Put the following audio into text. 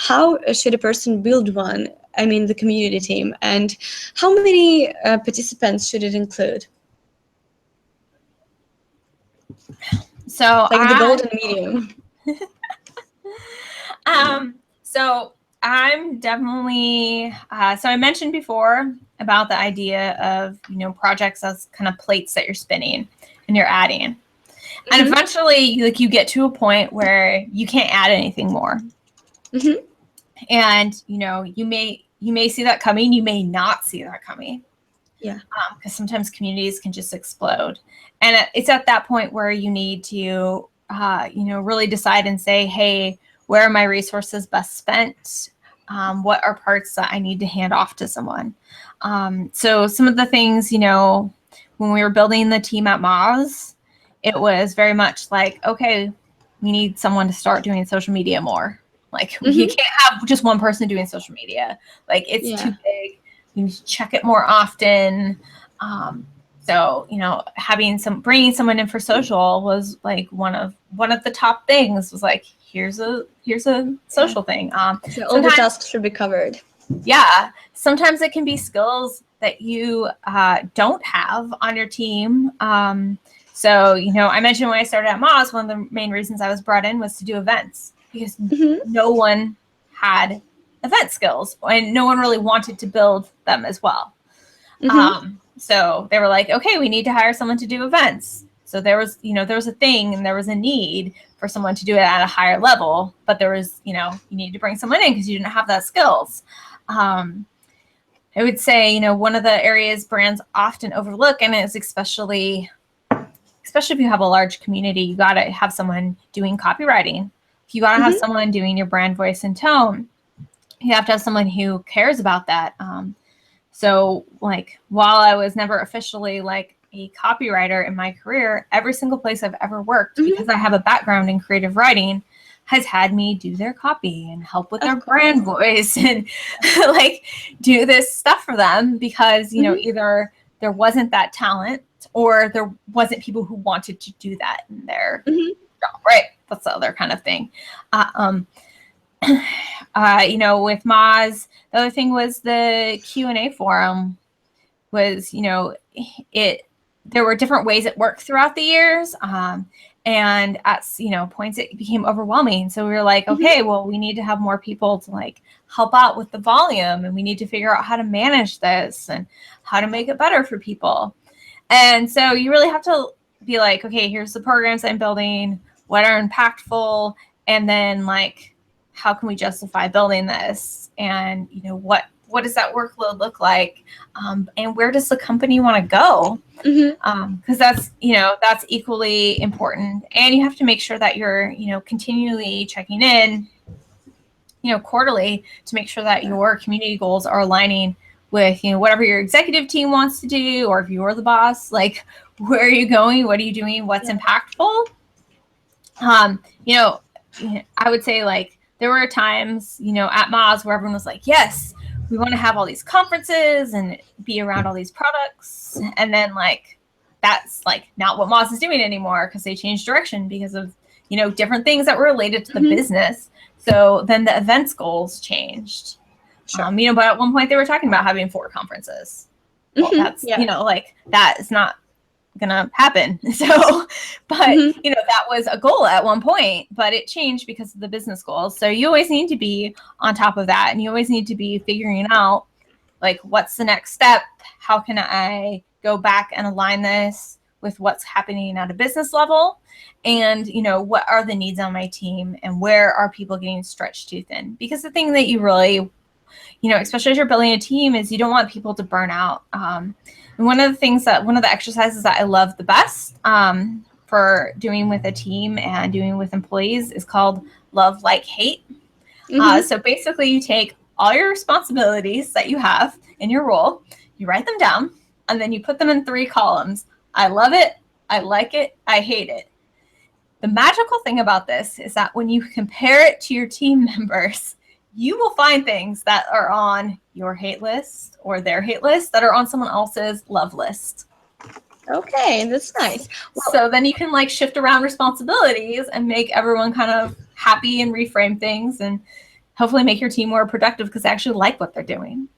how should a person build one? I mean, the community team, and how many participants should it include? So like the golden medium. So I'm definitely, so I mentioned before about the idea of, projects as kind of plates that you're spinning and you're adding. And eventually, like, you get to a point where you can't add anything more. And, you may see that coming. You may not see that coming. Yeah. Because sometimes communities can just explode. And it's at that point where you need to, really decide and say, hey, where are my resources best spent? What are parts that I need to hand off to someone? So some of the things, when we were building the team at Moz, it was very much like, okay, we need someone to start doing social media more. Like, you can't have just one person doing social media. Like, it's too big. You need to check it more often. So, bringing someone in for social was like one of the top things. Was like, here's a social thing. So all the tasks should be covered. Yeah. Sometimes it can be skills that you don't have on your team. So, I mentioned when I started at Moz, one of the main reasons I was brought in was to do events, because no one had event skills and no one really wanted to build them as well. So they were like, okay, we need to hire someone to do events. So there was a thing, and there was a need for someone to do it at a higher level, but there was, you need to bring someone in because you didn't have that skills. I would say, one of the areas brands often overlook, and it's especially if you have a large community, you got to have someone doing copywriting. You got to have someone doing your brand voice and tone. You have to have someone who cares about that. So, like, while I was never officially like a copywriter in my career, every single place I've ever worked, because I have a background in creative writing, has had me do their copy and help with their brand voice and like do this stuff for them, because, either there wasn't that talent or there wasn't people who wanted to do that in their job, right? That's the other kind of thing. With Moz, the other thing was the Q&A forum was, there were different ways it worked throughout the years. And at, points it became overwhelming. So we were like, okay, well, we need to have more people to like help out with the volume, and we need to figure out how to manage this and how to make it better for people. And so you really have to be like, okay, here's the programs I'm building, what are impactful, and then like, how can we justify building this? And, what does that workload look like? And where does the company want to go? Because that's equally important. And you have to make sure that you're, continually checking in, quarterly, to make sure that your community goals are aligning with, whatever your executive team wants to do, or if you're the boss, like, where are you going? What are you doing? What's impactful? I would say, like, there were times, at Moz where everyone was like, yes, we want to have all these conferences and be around all these products. And then, like, that's like not what Moz is doing anymore, because they changed direction because of, different things that were related to the business. So then the events goals changed. Sure. But at one point they were talking about having 4 conferences. Well, that's, like, that is not gonna happen. So, but that was a goal at one point, but it changed because of the business goals. So you always need to be on top of that, and you always need to be figuring out, like, what's the next step? How can I go back and align this with what's happening at a business level? And, what are the needs on my team, and where are people getting stretched too thin? Because the thing that you really, especially as you're building a team, is you don't want people to burn out. And one of the exercises that I love the best for doing with a team and doing with employees is called Love, Like, Hate. So basically you take all your responsibilities that you have in your role, you write them down, and then you put them in 3 columns. I love it, I like it, I hate it. The magical thing about this is that when you compare it to your team members, you will find things that are on your hate list or their hate list that are on someone else's love list. Okay, that's nice. So then you can, like, shift around responsibilities and make everyone kind of happy and reframe things and hopefully make your team more productive because they actually like what they're doing.